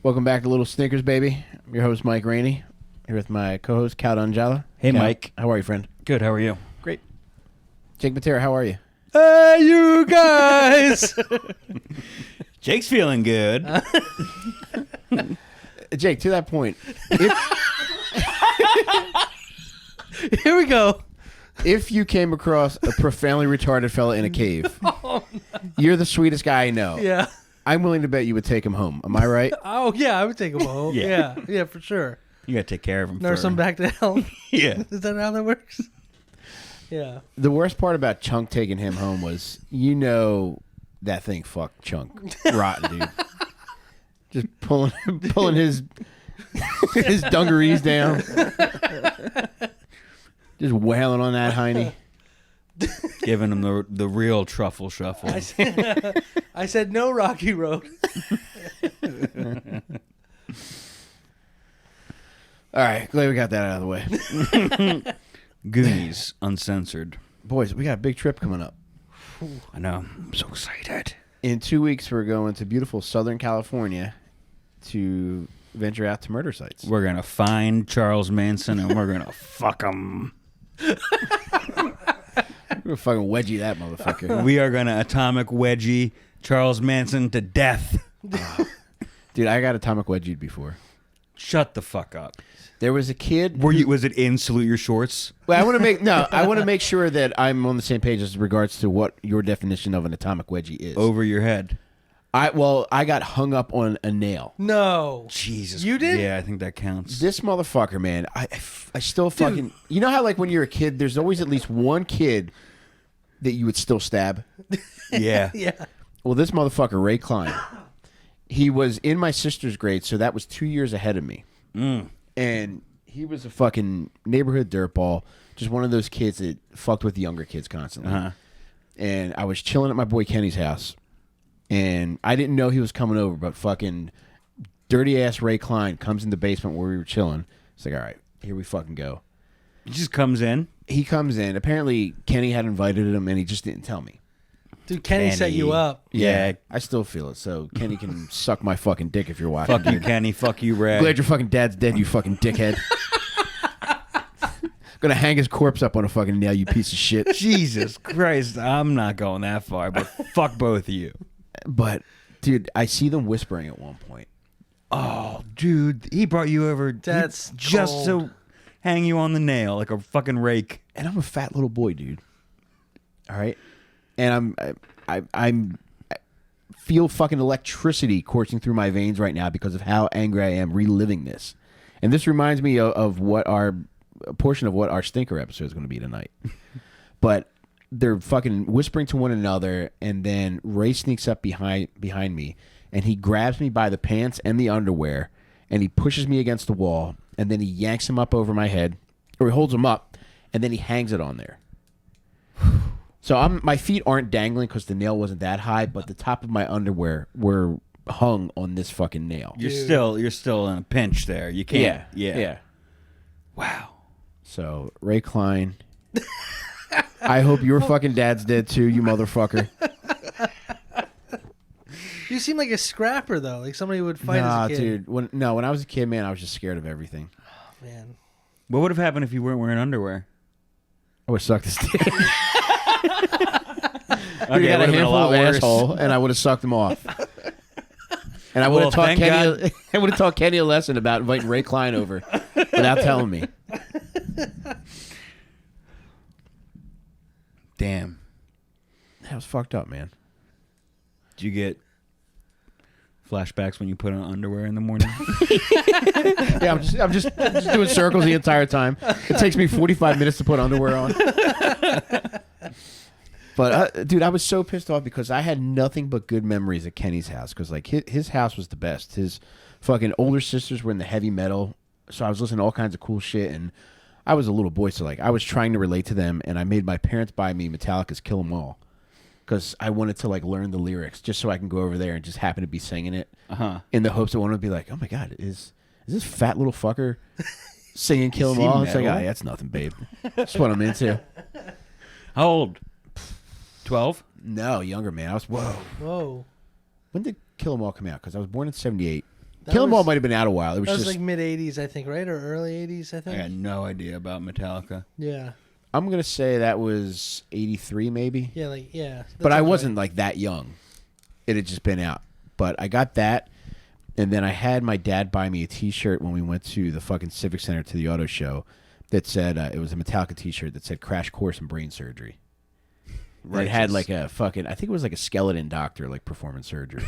Welcome back to Little Snickers, baby. I'm your host, Mike Rainey. Here with my co-host, Cal Donjala. Hey, Cal, Mike. how are you, friend? Good, how are you? Great. Jake Matera, how are you? Hey, you guys! Jake's feeling good. Jake, to that point, Here we go. if you came across a profoundly retarded fella in a cave, you're the sweetest guy I know. Yeah. I'm willing to bet you would take him home. Am I right? Oh, yeah, I would take him home. Yeah. Yeah, for sure. You gotta take care of him. Nurse him back to health. Yeah. Is that how that works? Yeah. The worst part about Chunk taking him home was, that thing fucked Chunk rotten, dude. Just pulling his his dungarees down. Just wailing on that hiney. Giving him the real truffle shuffle. I said no rocky road. All right, glad we got that out of the way. Goonies, uncensored. Boys, we got a big trip coming up. I know. I'm so excited. In 2 weeks, we're going to beautiful Southern California to venture out to murder sites. We're gonna find Charles Manson and we're gonna fuck him. We're gonna fucking wedgie that motherfucker. We are gonna atomic wedgie Charles Manson to death. Dude, I got atomic wedgied before. Shut the fuck up. There was a kid. Was it in Salute Your Shorts? Well, I want to make sure that I'm on the same page as regards to what your definition of an atomic wedgie is. Over your head. I got hung up on a nail. No. Jesus. You did? Yeah, I think that counts. This motherfucker, man, I still fucking... You know how, like, when you're a kid, there's always at least one kid that you would still stab? Yeah. Yeah. Well, this motherfucker, Ray Klein, he was in my sister's grade, so that was 2 years ahead of me. And he was a fucking neighborhood dirtball, just one of those kids that fucked with younger kids constantly. And I was chilling at my boy Kenny's house, and I didn't know he was coming over, but fucking dirty-ass Ray Klein comes in the basement where we were chilling. It's like, all right, here we fucking go. He just comes in. He comes in. Apparently, Kenny had invited him, and he just didn't tell me. Dude, Kenny set you up. Yeah, I still feel it. So Kenny can suck my fucking dick if you're watching. Fuck you, Kenny. Fuck you, Ray. Glad your fucking dad's dead, you fucking dickhead. Gonna hang his corpse up on a fucking nail, you piece of shit. Jesus Christ, I'm not going that far, but fuck both of you. But, dude, I see them whispering at one point. Oh, dude, he brought you over That's just to hang you on the nail like a fucking rake. And I'm a fat little boy, dude. All right? And I feel fucking electricity coursing through my veins right now because of how angry I am reliving this. And this reminds me of a portion of what our stinker episode is going to be tonight. But they're fucking whispering to one another, and then Ray sneaks up behind me, and he grabs me by the pants and the underwear, and he pushes me against the wall, and then he yanks him up over my head, or he holds him up, and then he hangs it on there. So my feet aren't dangling because the nail wasn't that high, but the top of my underwear were hung on this fucking nail. You're still in a pinch there. You can't. Yeah. Wow. So Ray Klein, I hope your fucking dad's dead too, you motherfucker. You seem like a scrapper, though. Like somebody who would fight as a kid. Dude. When I was a kid, man, I was just scared of everything. Oh, man. What would have happened if you weren't wearing underwear? I would have sucked his dick. Okay, You got a it would've been handful lot of worse. asshole, and I would have sucked him off. And I would have taught thank Kenny. I would have taught Kenny a lesson about inviting Ray Klein over without telling me. Damn. That was fucked up, man. Did you get flashbacks when you put on underwear in the morning? Yeah, I'm just doing circles the entire time. It takes me 45 minutes to put underwear on. But, dude, I was so pissed off because I had nothing but good memories at Kenny's house because, like, his house was the best. His fucking older sisters were in the heavy metal, so I was listening to all kinds of cool shit, and I was a little boy, so, like, I was trying to relate to them, and I made my parents buy me Metallica's Kill 'Em All because I wanted to, like, learn the lyrics just so I can go over there and just happen to be singing it in the hopes that one would be like, oh, my God, is this fat little fucker singing Kill 'Em All? It's like, oh, that's nothing, babe. That's what I'm into. How old? 12? No, younger, man. I was, whoa. Whoa. When did Kill 'Em All come out? Because I was born in 78. Kill 'Em All might have been out a while. It was That was just like mid '80s, I think, right, or early '80s, I I think. got no idea about Metallica. Yeah, I'm gonna say that was '83 maybe. yeah. But I wasn't like that young. It had just been out. But I got that, and then I had my dad buy me a T-shirt when we went to the fucking Civic Center to the auto show that said it was a Metallica T-shirt that said "Crash Course in Brain Surgery." Right. It had like a fucking, I think it was like a skeleton doctor like performing surgery.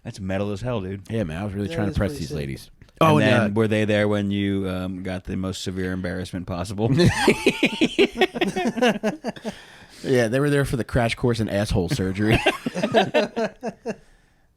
That's metal as hell, dude. Yeah, man, I was really trying to impress these ladies. Oh, and then were they there when you got the most severe embarrassment possible? Yeah, they were there for the crash course in asshole surgery.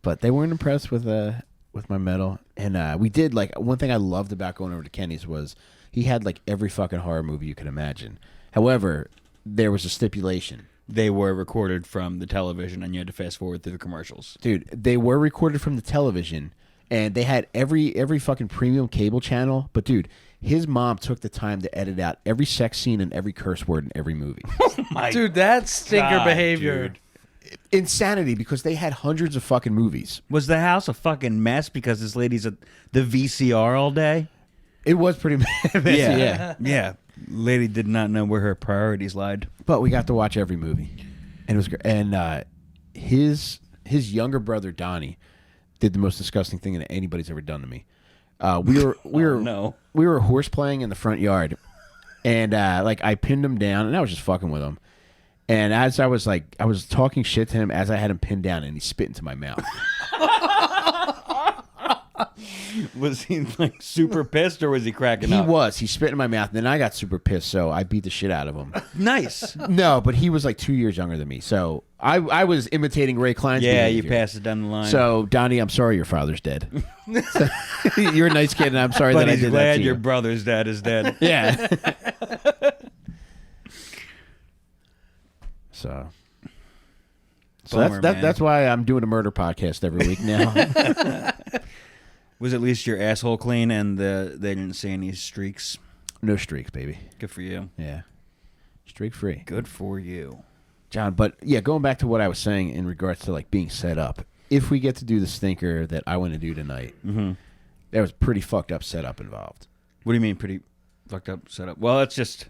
But they weren't impressed with my metal. And we did, like, one thing I loved about going over to Kenny's was he had, like, every fucking horror movie you could imagine. However, there was a stipulation. They were recorded from the television, and you had to fast forward through the commercials. Dude, they were recorded from the television, and they had every fucking premium cable channel. But, dude, his mom took the time to edit out every sex scene and every curse word in every movie. Oh my Dude, that's stinker God, behavior. dude. Insanity, because they had hundreds of fucking movies. Was the house a fucking mess because this lady's at the VCR all day? It was pretty messy, yeah. Yeah. Lady did not know where her priorities lied. But we got to watch every movie, and it was great. And his younger brother Donnie did the most disgusting thing that anybody's ever done to me. We were horse playing in the front yard, and like I pinned him down, and I was just fucking with him. And as I was talking shit to him as I had him pinned down, and he spit into my mouth. Was he like super pissed or was he cracking He up? was. He spit in my mouth, and then I got super pissed, so I beat the shit out of him. Nice. No, but he was like 2 years younger than me, so I was imitating Ray Klein's Yeah, behavior. you passed it down the line. So, Donnie, I'm sorry your father's dead. So, you're a nice kid, and I'm sorry but that I he's did that glad to you. your brother's dad is dead. Yeah. So Bummer, that's why I'm doing a murder podcast every week now. Was at least your asshole clean and they didn't see any streaks? No streaks, baby. Good for you. Yeah. Streak free. Good for you. John, but yeah, going back to what I was saying in regards to like being set up, if we get to do the stinker that I want to do tonight, there was pretty fucked up setup involved. What do you mean pretty fucked up setup? Well, let's just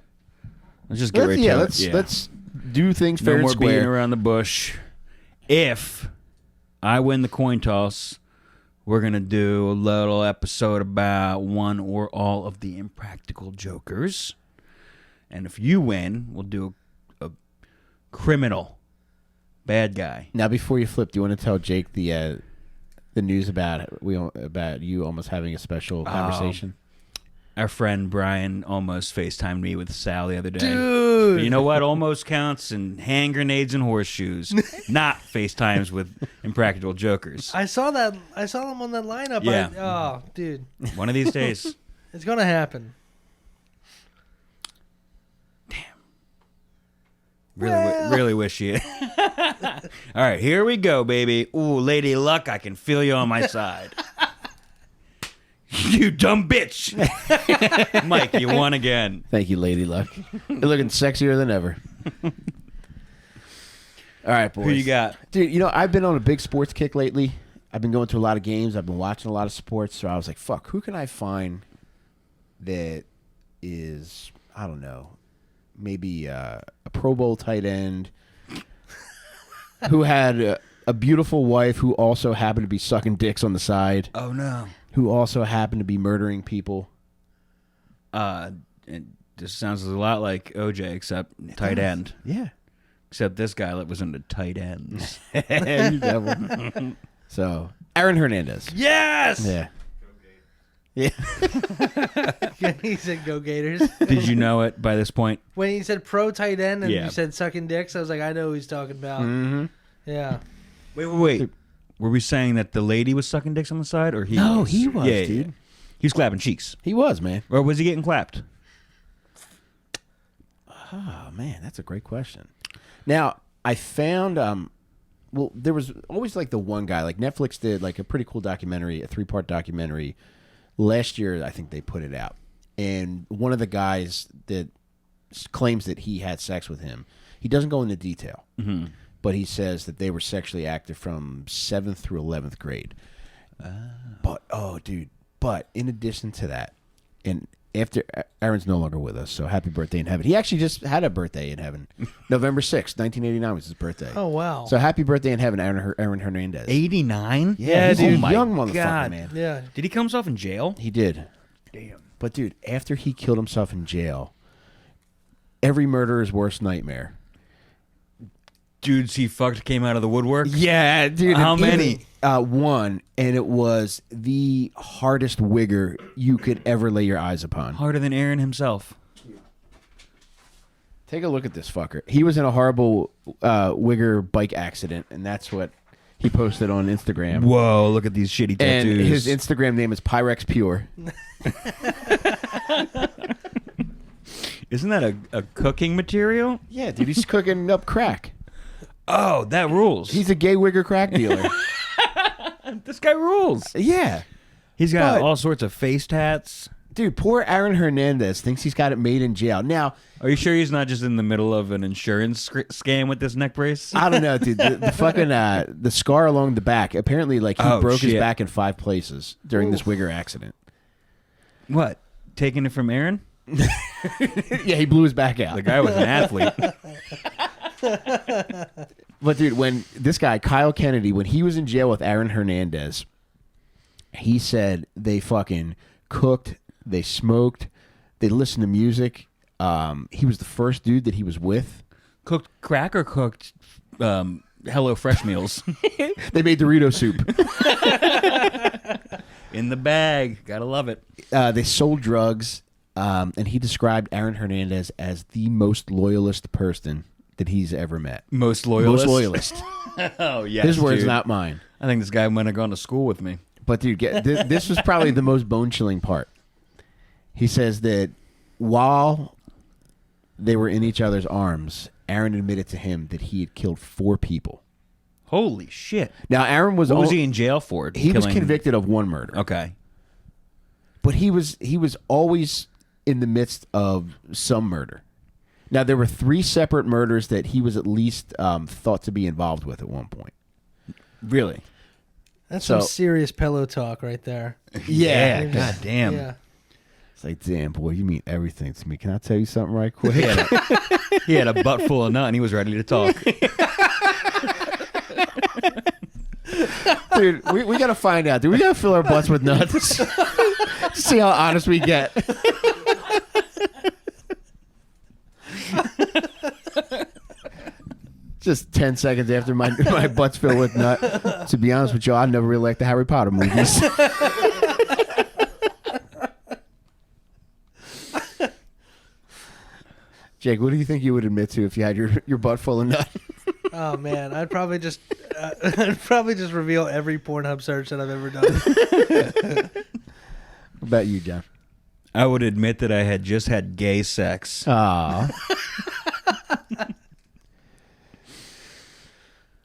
get right to it. Let's do things fair no and more square. beating around the bush. If I win the coin toss, we're going to do a little episode about one or all of the impractical jokers. And if you win, we'll do a criminal bad guy. Now, before you flip, do you want to tell Jake the news about you almost having a special conversation? Our friend Brian almost FaceTimed me with Sal the other day. Dude. But you know what? Almost counts in hand grenades and horseshoes, not FaceTimes with impractical jokers. I saw them on that lineup. Yeah. Oh, dude. One of these days. It's going to happen. Really wish you. All right, here we go, baby. Ooh, Lady Luck, I can feel you on my side. You dumb bitch. Mike, you won again. Thank you, Lady Luck. You're looking sexier than ever. All right, boys. Who you got? Dude, you know, I've been on a big sports kick lately. I've been going to a lot of games. I've been watching a lot of sports. So I was like, fuck, who can I find that is, I don't know, maybe a Pro Bowl tight end who had a beautiful wife who also happened to be sucking dicks on the side. Oh, no. Who also happened to be murdering people. It just sounds a lot like OJ, except tight end. Yeah. Except this guy that was into tight ends. You devil. So, Aaron Hernandez. Yes! Yeah. Yeah. He said go Gators. Did you know it by this point? When he said pro tight end and Yeah. you said sucking dicks, I was like, I know who he's talking about. Mm-hmm. Yeah. Wait. Were we saying that the lady was sucking dicks on the side, or he? No, was? he was, Yeah. dude. He was clapping cheeks, He was, man. or was he getting clapped? Oh, man, that's a great question. Now, I found, well, there was always like the one guy, like Netflix did like a pretty cool documentary, a 3-part documentary. Last year, I think they put it out. And one of the guys that claims that he had sex with him, he doesn't go into detail, but he says that they were sexually active from 7th through 11th grade. But but in addition to that, and after Aaron's no longer with us, so happy birthday in heaven. He actually just had a birthday in heaven. November 6th, 1989 was his birthday. Oh, wow. So happy birthday in heaven, Aaron Hernandez. 89? Yeah, he's dude. a young God. motherfucker, man. Yeah. Did he come himself in jail? He did. Damn. But dude, after he killed himself in jail, every murderer's worst nightmare. Dudes he fucked came out of the woodwork? Yeah, dude. How many? One, and it was the hardest wigger you could ever lay your eyes upon. Harder than Aaron himself. Take a look at this fucker. He was in a horrible wigger bike accident, and that's what he posted on Instagram. Whoa, look at these shitty And tattoos. his Instagram name is Pyrex Pure. Isn't that a cooking material? Yeah, dude, he's cooking up crack. Oh, that rules. He's a gay wigger crack dealer. This guy rules. Yeah. He's got But- all sorts of face tats. Dude, poor Aaron Hernandez thinks he's got it made in jail. Now, Are you sure he's not just in the middle of an insurance scam with this neck brace? I don't know, dude. The fucking the scar along the back. Apparently, like he Oh, broke his shit. back in 5 places during this wigger accident. What? Taking it from Aaron? Yeah, he blew his back out. The guy was an athlete. But dude, when this guy Kyle Kennedy, when he was in jail with Aaron Hernandez, he said they fucking cooked, they smoked, they listened to music. He was the first dude that he was with. Cooked crack or cooked Hello Fresh meals? They made Dorito soup. In the bag. Gotta love it. They sold drugs, and he described Aaron Hernandez as the most loyalist person that he's ever met. Most loyalist? Most loyalist. Oh, yes, His words, dude. not mine. I think this guy might have gone to school with me. But dude, this was probably the most bone-chilling part. He says that while they were in each other's arms, Aaron admitted to him that he had killed 4 people. Holy shit. Now, Aaron was... What was he in jail for? He was Killing- convicted of 1 murder. Okay. But he was always in the midst of some murder. Now, there were 3 separate murders that he was at least thought to be involved with at one point. Really? That's So- some serious pillow talk right there. Yeah. God damn. Yeah. It's like, damn, boy, you mean everything to me. Can I tell you something right quick? He had a butt full of nut and he was ready to talk. Dude, we got to find out. Dude, we got to fill our butts with nuts. See how honest we get. Just 10 seconds after my butt's filled with nut. To be honest with you, I never really liked the Harry Potter movies. Jake, what do you think you would admit to if you had your butt full of nut? Oh man, I'd probably just reveal every Pornhub search that I've ever done. What about you, John? I would admit that I had just had gay sex. Ah.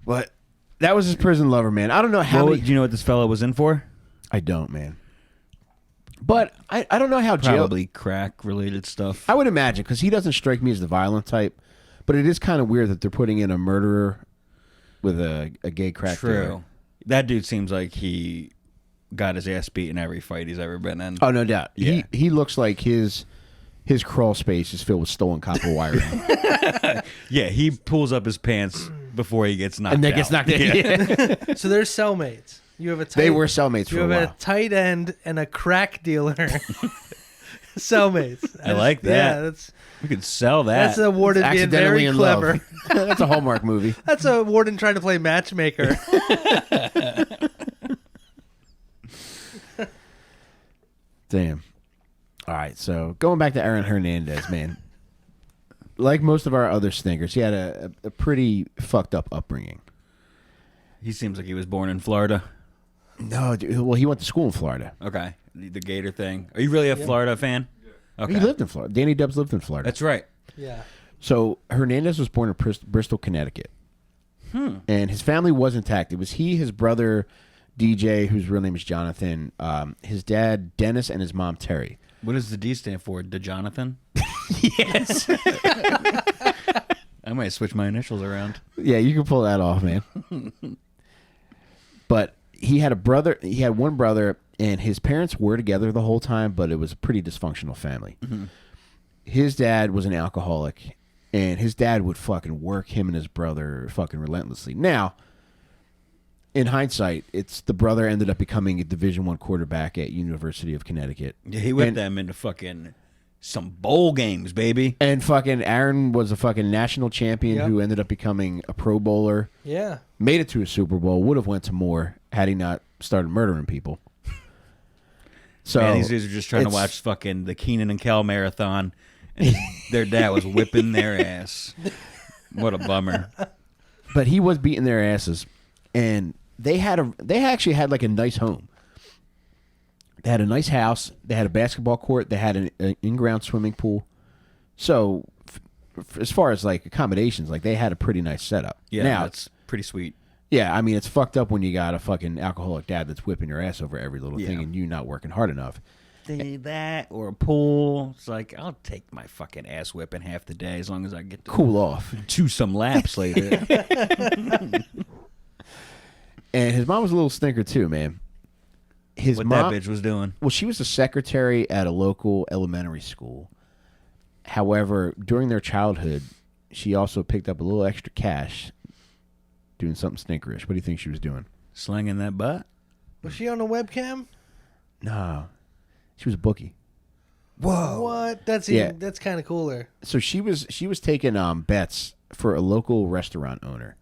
But that was his prison lover, man. I don't know how Do many... you know what this fella was in for? I don't, man. But I don't know how jail... Probably crack related stuff. I would imagine, because he doesn't strike me as the violent type. But it is kind of weird that they're putting in a murderer with a gay crack dealer. True. That dude seems like he got his ass beat in every fight he's ever been in. Oh, no doubt. Yeah. He looks like his crawl space is filled with stolen copper wiring. Yeah, he pulls up his pants before he gets knocked out. And then gets knocked out. Yeah. So they're cellmates. You have a tight, They were cellmates you for a have while. a tight end and a crack dealer. Cellmates. I like that. Yeah, that's We could sell that. a warden being Accidentally very in clever. love. That's a Hallmark movie. That's a warden trying to play matchmaker. Damn. All right, so going back to Aaron Hernandez, man. Like most of our other stinkers, he had a pretty fucked up upbringing. He seems like he was born in Florida. No, dude, well, he went to school in Florida. Okay. The Gator thing. Are you really a Florida fan? Okay. He lived in Florida. Danny Dubs lived in Florida. That's right. Yeah. So Hernandez was born in Bristol, Connecticut. And his family was intact. It was he, his brother, DJ, whose real name is Jonathan, his dad, Dennis, and his mom, Terry. What does the D stand for? DeJonathan? Yes. I might switch my initials around. Yeah, you can pull that off, man. But he had a brother. He had one brother, and his parents were together the whole time, but it was a pretty dysfunctional family. Mm-hmm. His dad was an alcoholic, and his dad would fucking work him and his brother fucking relentlessly. Now, in hindsight, it's the brother ended up becoming a Division I quarterback at University of Connecticut. Yeah, he whipped them into fucking some bowl games, baby. And fucking Aaron was a fucking national champion who ended up becoming a Pro Bowler. Yeah. Made it to a Super Bowl. Would have went to more had he not started murdering people. So Man, these dudes are just trying to watch fucking the Keenan and Kel marathon, and their dad was whipping their ass. What a bummer. But he was beating their asses, and they actually had like a nice home. They had a nice house. They had a basketball court. They had an in-ground swimming pool. So, as far as like accommodations, like they had a pretty nice setup. Yeah, now, that's pretty sweet. Yeah, I mean, it's fucked up when you got a fucking alcoholic dad that's whipping your ass over every little thing and you not working hard enough. That or a pool. It's like, I'll take my fucking ass whipping half the day as long as I get to Cool off. do some laps later. And his mom was a little stinker too, man. What that bitch was doing. Well, she was a secretary at a local elementary school. However, during their childhood, she also picked up a little extra cash doing something stinkerish. What do you think she was doing? Slinging that butt? Was she on a webcam? No. She was a bookie. Whoa. What? That's kind of cooler. So she was taking bets for a local restaurant owner.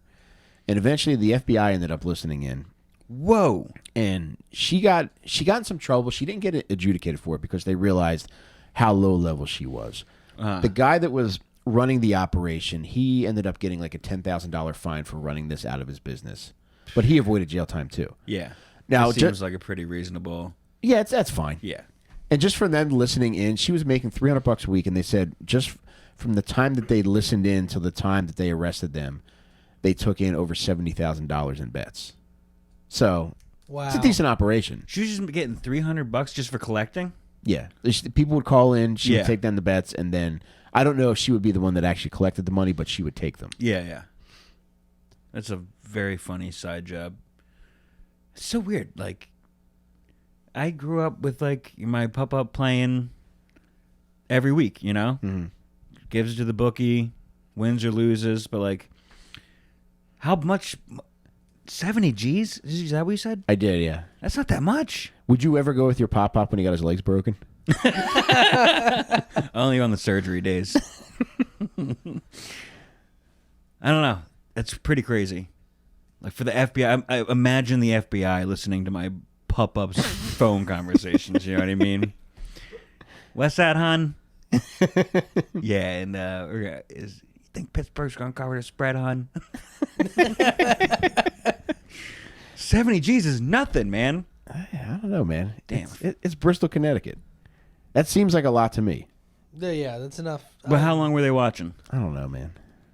And eventually the FBI ended up listening in. Whoa. And she got in some trouble. She didn't get adjudicated for it because they realized how low level she was. The guy that was running the operation, he ended up getting like a $10,000 fine for running this out of his business. But he avoided jail time too. Yeah. Now it seems like a pretty reasonable. Yeah, that's fine. Yeah. And just from them listening in, she was making $300 a week, and they said just from the time that they listened in till the time that they arrested them, they took in over $70,000 in bets. So, wow, it's a decent operation. She was just getting $300 just for collecting? Yeah. People would call in, she would take down the bets, and then I don't know if she would be the one that actually collected the money, but she would take them. Yeah, yeah. That's a very funny side job. It's so weird. Like, I grew up with, like, my pop-up playing every week, you know? Mm-hmm. Gives it to the bookie, wins or loses, but, like, how much... 70 G's? Is that what you said? I did, yeah. That's not that much. Would you ever go with your pop-pop when he got his legs broken? Only on the surgery days. I don't know. That's pretty crazy. Like for the FBI, I imagine the FBI listening to my pop-ups phone conversations. You know what I mean? What's that, hon? Yeah, and you think Pittsburgh's gonna cover the spread, hon? 70 G's is nothing, man. I don't know, man. Damn. It's Bristol, Connecticut. That seems like a lot to me. Yeah, that's enough. But how long were they watching? I don't know, man.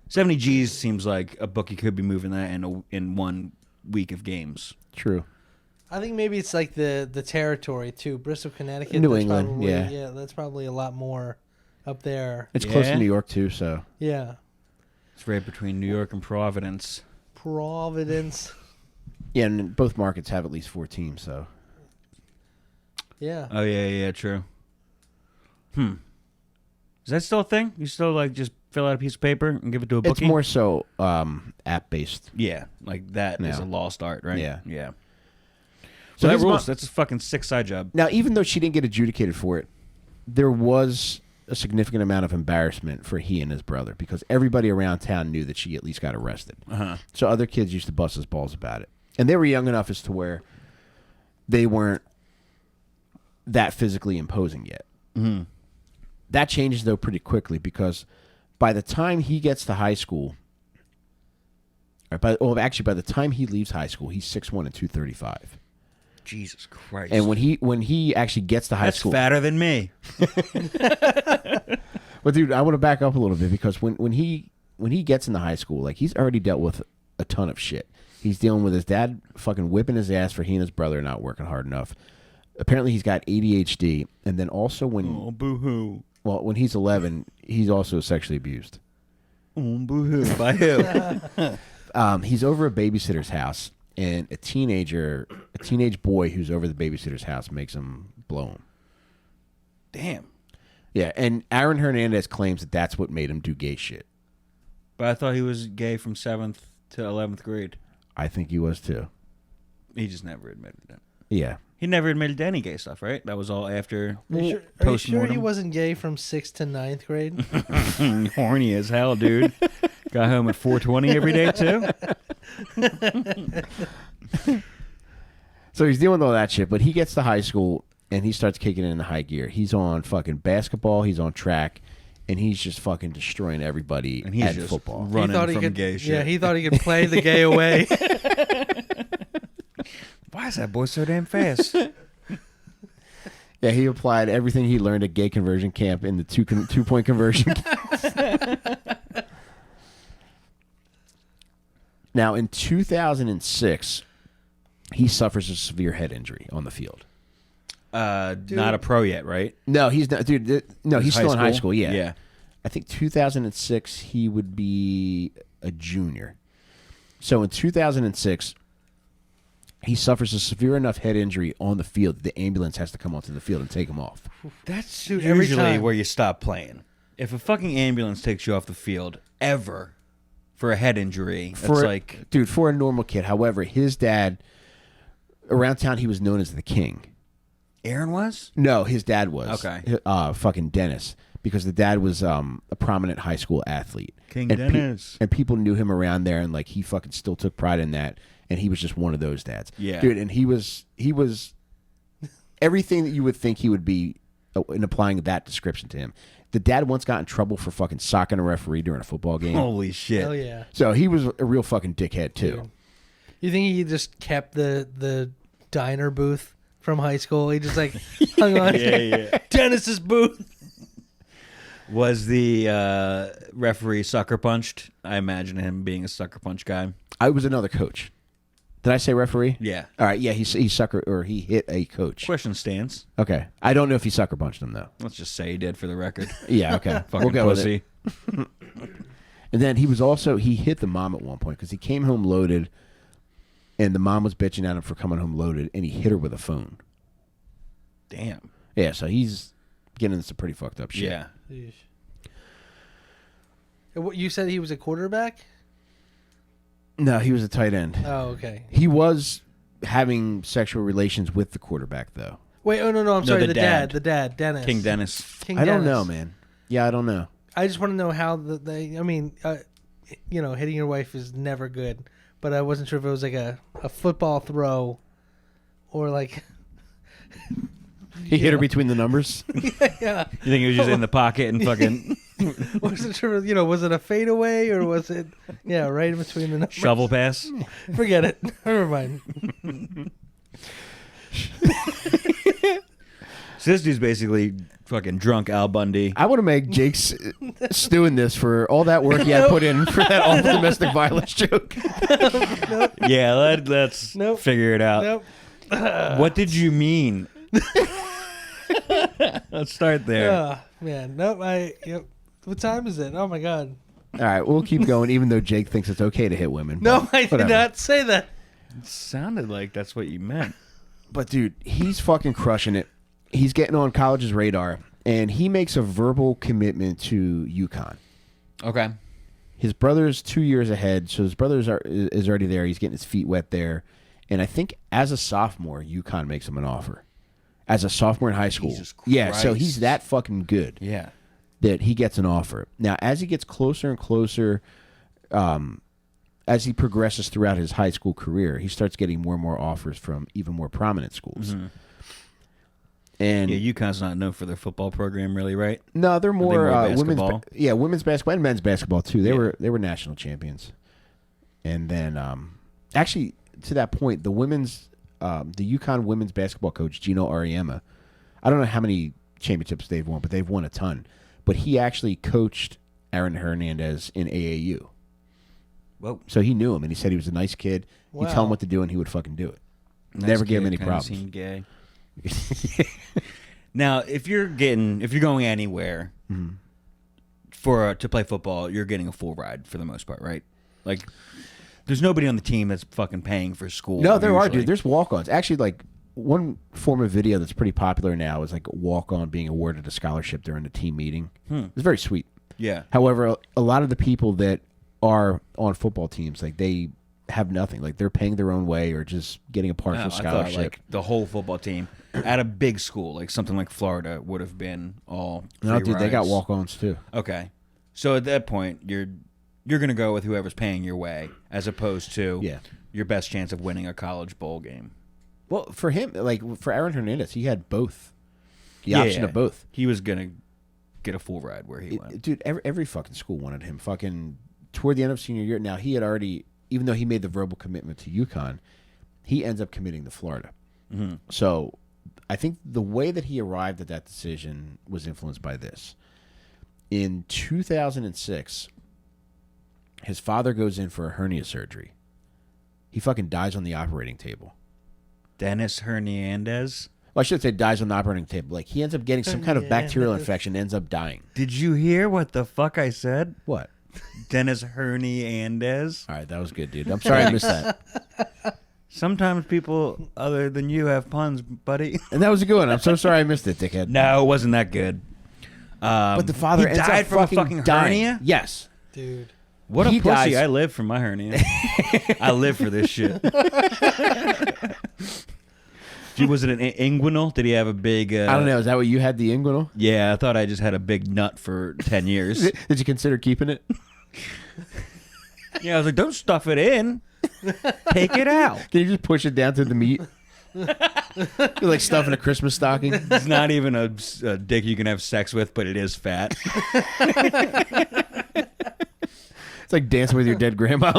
70 G's seems like a bookie could be moving that in 1 week of games. True. I think maybe it's like the territory too. Bristol, Connecticut, New that's England, probably, yeah, that's probably a lot more up there. It's close to New York too, so Yeah, It's right between New York and Providence. Providence. yeah, and both markets have at least 4 teams, so Yeah. Oh, yeah, true. Is that still a thing? You still, like, just fill out a piece of paper and give it to a bookie? it's more so app-based. Yeah, like that is Yeah. a lost art, right? Yeah. Yeah. So So that his rules. That's a fucking sick side job. Now, even though she didn't get adjudicated for it, there was a significant amount of embarrassment for he and his brother because everybody around town knew that she at least got arrested. Uh-huh. So other kids used to bust his balls about it. And they were young enough as to where they weren't that physically imposing yet. Mm-hmm. That changes, though, pretty quickly because by the time he gets to high school, by the time he leaves high school, he's 6'1" and 235. Jesus Christ. And when he actually gets to high That's school, fatter than me. But dude, I want to back up a little bit because when he gets into high school, like he's already dealt with a ton of shit. He's dealing with his dad fucking whipping his ass for he and his brother not working hard enough. Apparently, he's got ADHD, and then also Oh, boo-hoo. when he's 11, he's also sexually abused. Oh, boo-hoo. By who? He's over a babysitter's house, and a teenage boy who's over the babysitter's house makes him blow him. Damn. Yeah, and Aaron Hernandez claims that that's what made him do gay shit. But I thought he was gay from 7th to 11th grade. I think he was too. He just never admitted it. Yeah. He never admitted to any gay stuff, right? That was all after Are you sure post-mortem. he wasn't gay from 6th to 9th grade? Horny as hell, dude. Got home at 4:20 every day, too. So he's dealing with all that shit, but he gets to high school and he starts kicking it in the high gear. He's on fucking basketball, he's on track, and he's just fucking destroying everybody And he's at just football. running he from could, gay shit. Yeah, he thought he could play the gay away. Why is that boy so damn fast? Yeah, he applied everything he learned at gay conversion camp in the two-point conversion. Now, in 2006, he suffers a severe head injury on the field. Not a pro yet, right? No, he's not, dude. No, he's still in high school. Yeah, Yeah. I think 2006 he would be a junior. So in 2006, he suffers a severe enough head injury on the field that the ambulance has to come onto the field and take him off. That's Dude, every usually time. where you stop playing. If a fucking ambulance takes you off the field ever for a head injury, it's like... Dude, for a normal kid. However, his dad, around town, he was known as the King. Aaron was? No, his dad was. Okay. Fucking Dennis. Because the dad was a prominent high school athlete. King and Dennis. And people knew him around there, and like he fucking still took pride in that. And he was just one of those dads. Yeah. Dude, and he was everything that you would think he would be in applying that description to him. The dad once got in trouble for fucking socking a referee during a football game. Holy shit. Hell yeah. So he was a real fucking dickhead, too. Dude. You think he just kept the diner booth from high school? He just like hung on Yeah. Dennis's booth. Was the referee sucker punched? I imagine him being a sucker punch guy. I was another coach. Did I say referee? Yeah. All right, yeah, he hit a coach. Question stands. Okay. I don't know if he sucker punched him, though. Let's just say he did for the record. Yeah, okay. Fucking we'll go pussy. with it. And then he hit the mom at one point because he came home loaded, and the mom was bitching at him for coming home loaded, and he hit her with a phone. Damn. Yeah, so he's getting into some pretty fucked up shit. Yeah. Yeesh. What, you said he was a quarterback? No, he was a tight end. Oh, okay. He was having sexual relations with the quarterback, though. Wait, oh, no, I'm sorry. the The dad, Dennis. King Dennis. King I don't Dennis. know, man. Yeah, I don't know. I just want to know how hitting your wife is never good, but I wasn't sure if it was like a football throw or like... He hit her between the numbers. Yeah. You think he was just in the pocket and fucking Wasn't sure, was it a fadeaway or was it, right in between the numbers? shovel pass? Forget it. Never mind. So this dude's basically fucking drunk Al Bundy. I want to make Jake's stewing this for all that work he had put in for that awful domestic violence joke. Yeah, let's Nope. figure it out. Nope. What did you mean? Let's start there. Oh, man. Nope. What time is it? Oh, my God. All right, we'll keep going, even though Jake thinks it's okay to hit women. No, but I did whatever. not say that. It sounded like that's what you meant. But, dude, he's fucking crushing it. He's getting on college's radar, and he makes a verbal commitment to UConn. Okay. His brother's 2 years ahead, so his brother is already there. He's getting his feet wet there. And I think as a sophomore, UConn makes him an offer. As a sophomore in high school. Jesus Yeah, so Christ. he's that fucking good Yeah. that he gets an offer. Now, as he gets closer and closer, as he progresses throughout his high school career, he starts getting more and more offers from even more prominent schools. Mm-hmm. And Yeah, UConn's not known for their football program, really, right? no, they're more, more women's. basketball? Women's basketball and men's basketball too. They Yeah. were national champions. And then, actually, to that point, the UConn women's basketball coach Gino Ariema, I don't know how many championships they've won, but they've won a ton. But he actually coached Aaron Hernandez in AAU. Whoa. So he knew him, and he said he was a nice kid. He'd tell him Wow. what to do, and he would fucking do it. Nice Never gave him kid, any kinda problems. seemed gay. Now, if you're going anywhere to play football, you're getting a full ride for the most part, right? Like There's nobody on the team that's fucking paying for school. No, there are, usually. dude. There's walk-ons. Actually, like, one form of video that's pretty popular now is like a walk-on being awarded a scholarship during the team meeting. It's very sweet. Yeah. However, a lot of the people that are on football teams, like, they have nothing. Like, they're paying their own way or just getting a partial I scholarship. thought, like, the whole football team at a big school, like something like Florida, would have been all No, free dude, they got rides. walk-ons too. Okay. So at that point, you're going to go with whoever's paying your way as opposed to your best chance of winning a college bowl game. Well, for him, like for Aaron Hernandez, he had both. The option of both. He was going to get a full ride where he went. Dude, every fucking school wanted him. Fucking toward the end of senior year, now he had already, even though he made the verbal commitment to UConn, he ends up committing to Florida. Mm-hmm. So I think the way that he arrived at that decision was influenced by this. In 2006, his father goes in for a hernia surgery. He fucking dies on the operating table. Dennis Hernandez? Well, I should say dies on the operating table. Like, he ends up getting some kind of bacterial infection, ends up dying. Did you hear what the fuck I said? What? Dennis Hernandez? All right, that was good, dude. I'm sorry I missed that. Sometimes people other than you have puns, buddy. And that was a good one. I'm so sorry I missed it, dickhead. No, it wasn't that good. But the father he ends died up from a fucking dying. hernia? Yes. Dude. What a He pussy. dies- I live for my hernia. I live for this shit. Dude, was it an inguinal? Did he have a big... I don't know. Is that what you had, the inguinal? Yeah, I thought I just had a big nut for 10 years. Did you consider keeping it? Yeah, I was like, don't stuff it in. Take it out. Can you just push it down to the meat? You're like stuffing a Christmas stocking. It's not even a dick you can have sex with, but it is fat. It's like dancing with your dead grandma.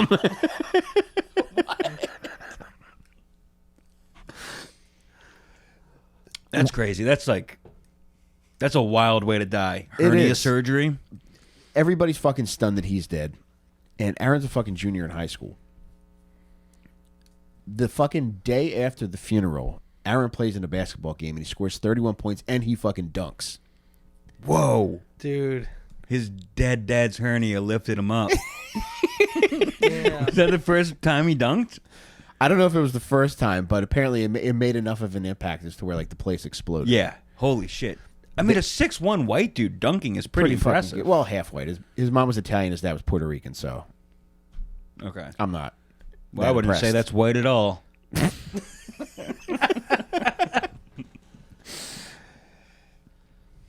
That's crazy. That's a wild way to die. It Hernia is. surgery. Everybody's fucking stunned that he's dead. And Aaron's a fucking junior in high school. The fucking day after the funeral, Aaron plays in a basketball game and he scores 31 points and he fucking dunks. Whoa. Dude. His dead dad's hernia lifted him up. Yeah. Is that the first time he dunked? I don't know if it was the first time, but apparently it made enough of an impact as to where like the place exploded. Yeah. Holy shit. I mean, a 6'1" white dude dunking is pretty fucking impressive. good. Well, half white. His mom was Italian, his dad was Puerto Rican, so Okay. I'm not. Well, I wouldn't say that's white at all.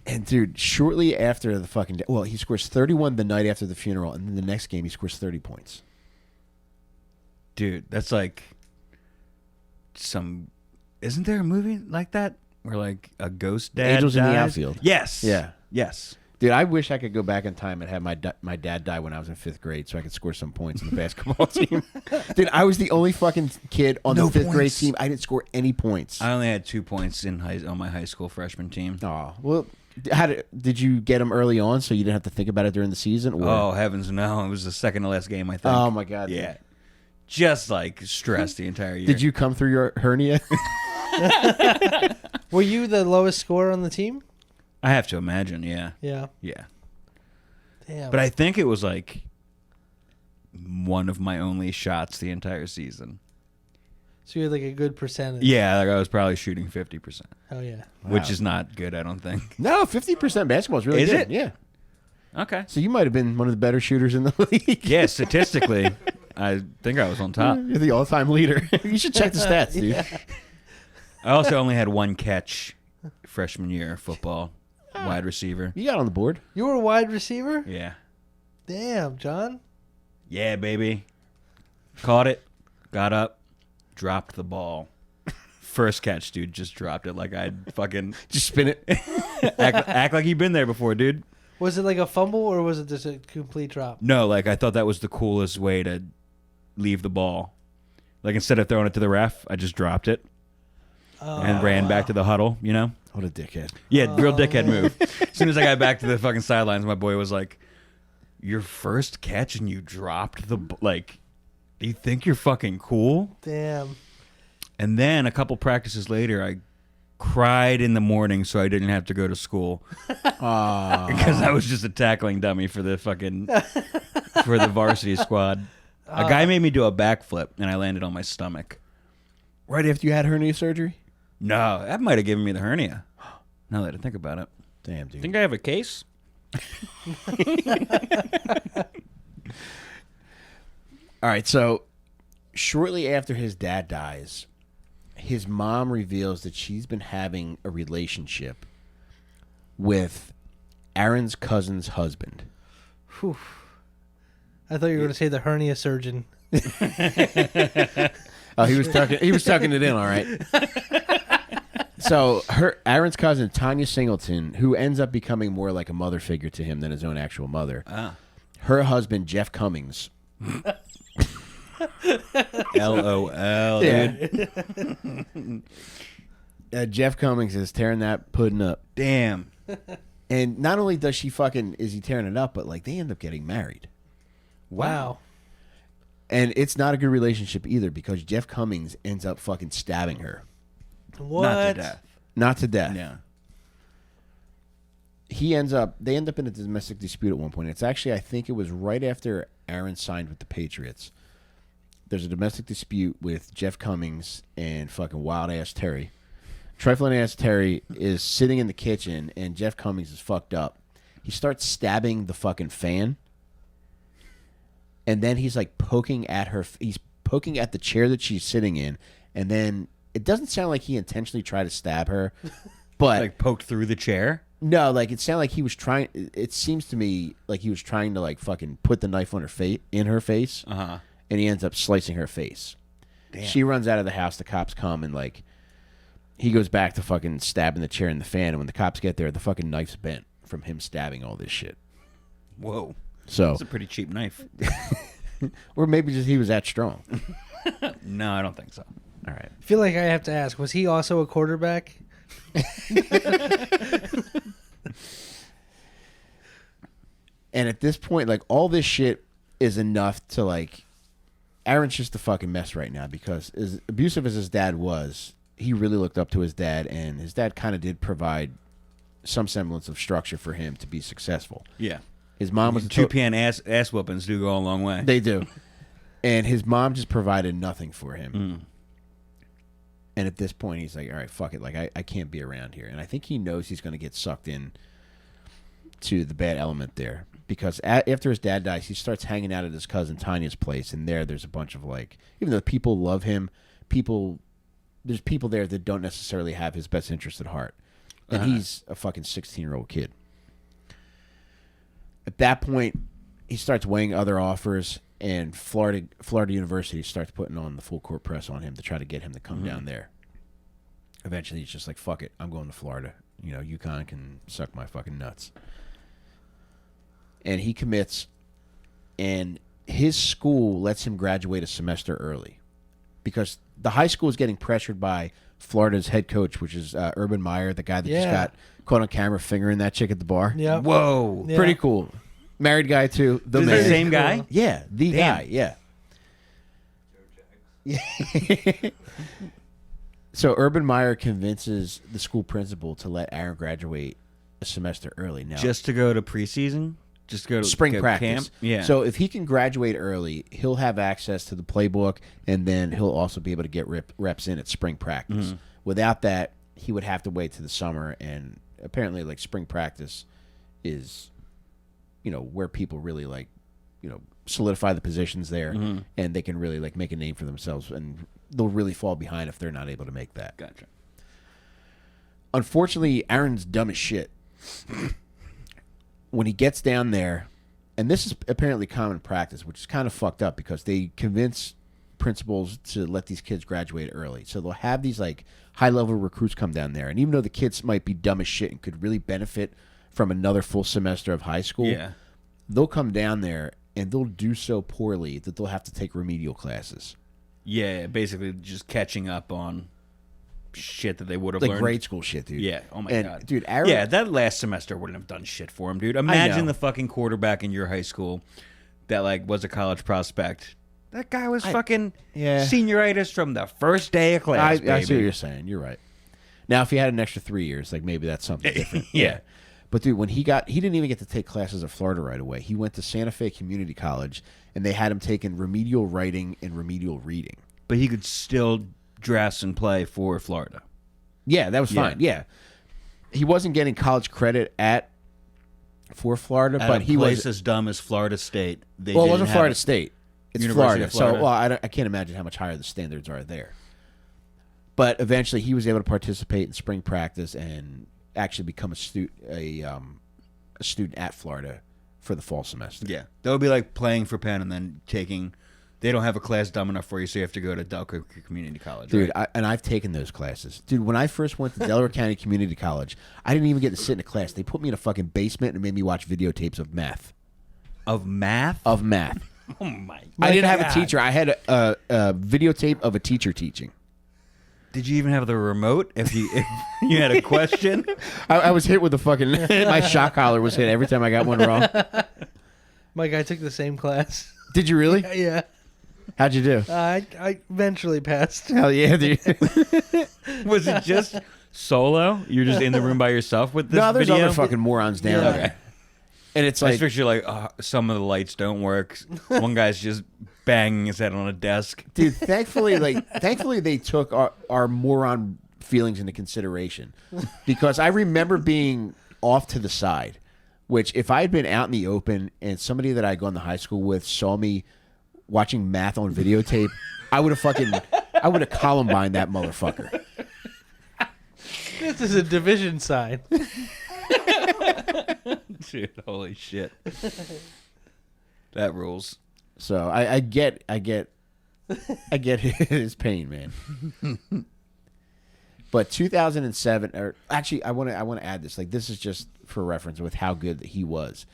And dude, shortly after the fucking he scores 31 the night after the funeral, and then the next game he scores 30 points. Dude, that's like some... Isn't there a movie like that? Where like a ghost dad Angels in the dies? Outfield. Yes. Yeah. Yes. Dude, I wish I could go back in time and have my dad die when I was in 5th grade so I could score some points in the basketball team. Dude, I was the only fucking kid on No the 5th grade points. team. I didn't score any points. I only had 2 points on my high school freshman team. Oh, well, did you get them early on so you didn't have to think about it during the season? Or? Oh, heavens no. It was the second to last game, I think. Oh, my God. Yeah. Just like stressed the entire year. Did you come through your hernia? Were you the lowest scorer on the team? I have to imagine, yeah. Yeah. Yeah. Damn. But I think it was like one of my only shots the entire season. So you had like a good percentage. Yeah, like I was probably shooting 50%, Oh yeah. which is not good, I don't think. No, 50% basketball is really Is good. it? Yeah. Okay. So you might have been one of the better shooters in the league. Yeah, statistically, I think I was on top. You're the all-time leader. You should check the stats, dude. Yeah. I also only had 1 catch freshman year football, wide receiver. You got on the board. You were a wide receiver? Yeah. Damn, John. Yeah, baby. Caught it, got up, dropped the ball. First catch, dude, just dropped it like I'd fucking Just spin it. act like you've been there before, dude. Was it like a fumble or was it just a complete drop? No, like I thought that was the coolest way to leave the ball. Like instead of throwing it to the ref, I just dropped it and ran back to the huddle, you know? What a dickhead. Yeah, real dickhead move. As soon as I got back to the fucking sidelines, my boy was like, your first catch and you dropped the... Like, do you think you're fucking cool? Damn. And then a couple practices later, I cried in the morning so I didn't have to go to school. Because I was just a tackling dummy for the fucking... for the varsity squad. A guy made me do a backflip, and I landed on my stomach. Right after you had hernia surgery? No, that might have given me the hernia. Now that I think about it. Damn, dude. Think I have a case? All right, so shortly after his dad dies, his mom reveals that she's been having a relationship with Aaron's cousin's husband. Whew. I thought you were going to say the hernia surgeon. Oh, he was tucking it in, all right. So Aaron's cousin, Tanya Singleton, who ends up becoming more like a mother figure to him than his own actual mother. Her husband, Jeff Cummings. LOL, dude. Jeff Cummings is tearing that pudding up. Damn. And not only is he tearing it up, but like they end up getting married. Wow. And it's not a good relationship either because Jeff Cummings ends up fucking stabbing her. What? Not to death. Not to death. Yeah. They end up in a domestic dispute at one point. It's actually, I think it was right after Aaron signed with the Patriots. There's a domestic dispute with Jeff Cummings and fucking wild ass Terry. Trifling ass Terry is sitting in the kitchen and Jeff Cummings is fucked up. He starts stabbing the fucking fan. And then he's like poking at her. He's poking at the chair that she's sitting in. And then it doesn't sound like he intentionally tried to stab her, but Like poked through the chair? no, like it sounded like he was trying. It seems to me like he was trying to like fucking put the knife on her face, in her face, Uh-huh. and he ends up slicing her face. Damn. She runs out of the house. The cops come and like he goes back to fucking stabbing the chair and the fan. And when the cops get there, the fucking knife's bent from him stabbing all this shit. Whoa. So, That's a pretty cheap knife. or maybe just he was that strong. No, I don't think so. All right. I feel like I have to ask, was he also a quarterback? And at this point, like all this shit is enough to like Aaron's just a fucking mess right now because as abusive as his dad was, he really looked up to his dad, and his dad kind of did provide some semblance of structure for him to be successful. Yeah. His mom was a 2 p.m. ass whoopings do go a long way. They do. And his mom just provided nothing for him. And at this point, he's like, all right, fuck it. Like, I can't be around here. And I think he knows he's going to get sucked in to the bad element there. Because after his dad dies, he starts hanging out at his cousin Tanya's place. And there's a bunch of, like, even though people love him, there's people there that don't necessarily have his best interest at heart. And he's a fucking 16-year-old kid. At that point, he starts weighing other offers, and Florida University starts putting on the full court press on him to try to get him to come down there. Eventually, he's just like, fuck it, I'm going to Florida. You know, UConn can suck my fucking nuts. And he commits, and his school lets him graduate a semester early because the high school is getting pressured by Florida's head coach, which is Urban Meyer, the guy that just got caught on camera fingering that chick at the bar. Yeah. Whoa. Yeah. Pretty cool. Married guy, too. The Is it man. the same guy? Yeah, the Damn. guy, yeah. So Urban Meyer convinces the school principal to let Aaron graduate a semester early. Now, Just to go to preseason? Just to go to spring go practice. camp? Yeah. So if he can graduate early, he'll have access to the playbook, and then he'll also be able to get reps in at spring practice. Without that, he would have to wait to the summer, and apparently, like, spring practice is, you know, where people really, like, you know, solidify the positions there, and they can really, like, make a name for themselves, and they'll really fall behind if they're not able to make that. Gotcha. Unfortunately, Aaron's dumb as shit. When he gets down there, and this is apparently common practice, which is kind of fucked up because they convince principals to let these kids graduate early. So they'll have these like high-level recruits come down there, and even though the kids might be dumb as shit and could really benefit from another full semester of high school, they'll come down there and they'll do so poorly that they'll have to take remedial classes. Yeah, basically just catching up on shit that they would have Like learned. grade school shit, dude. Yeah. Oh my And, god, dude. Aaron, Yeah, that last semester wouldn't have done shit for him, dude. Imagine know. the fucking quarterback in your high school that like was a college prospect. That guy was fucking senioritis from the first day of class. I see what you're saying. You're right. Now, if he had an extra 3 years, like maybe that's something different. Yeah. But dude, when he didn't even get to take classes at Florida right away. He went to Santa Fe Community College, and they had him taking remedial writing and remedial reading. But he could still dress and play for Florida. Yeah, that was fine. Yeah, he wasn't getting college credit for Florida, At but a he place was as dumb as Florida State. It wasn't Florida State. It's University Florida. of Florida. So, I can't imagine how much higher the standards are there. But eventually, he was able to participate in spring practice and actually become a student at Florida for the fall semester. Yeah, that would be like playing for Penn and then taking. They don't have a class dumb enough for you, so you have to go to Delco Community College. Dude, right? and I've taken those classes. Dude, when I first went to Delaware County Community College, I didn't even get to sit in a class. They put me in a fucking basement and made me watch videotapes of math. Of math? Of math. Oh my! I didn't have God. a teacher. I had a videotape of a teacher teaching. Did you even have the remote? If you had a question, I was hit with the fucking. My shock collar was hit every time I got one wrong. Mike, I took the same class. Did you really? Yeah. How'd you do? I eventually passed. Hell yeah, dude. was it just solo? You're just in the room by yourself with this No, there's video? other fucking morons down Yeah. there. And it's I like, picture like some of the lights don't work. One guy's just banging his head on a desk. dude, thankfully they took our moron feelings into consideration, because I remember being off to the side, which if I had been out in the open and somebody that I'd gone to high school with saw me watching math on videotape, I would have Columbined that motherfucker. This is a division sign. Dude, holy shit. That rules. So I get his pain, man. But 2007, or actually, I want to add this. Like, this is just for reference with how good that he was.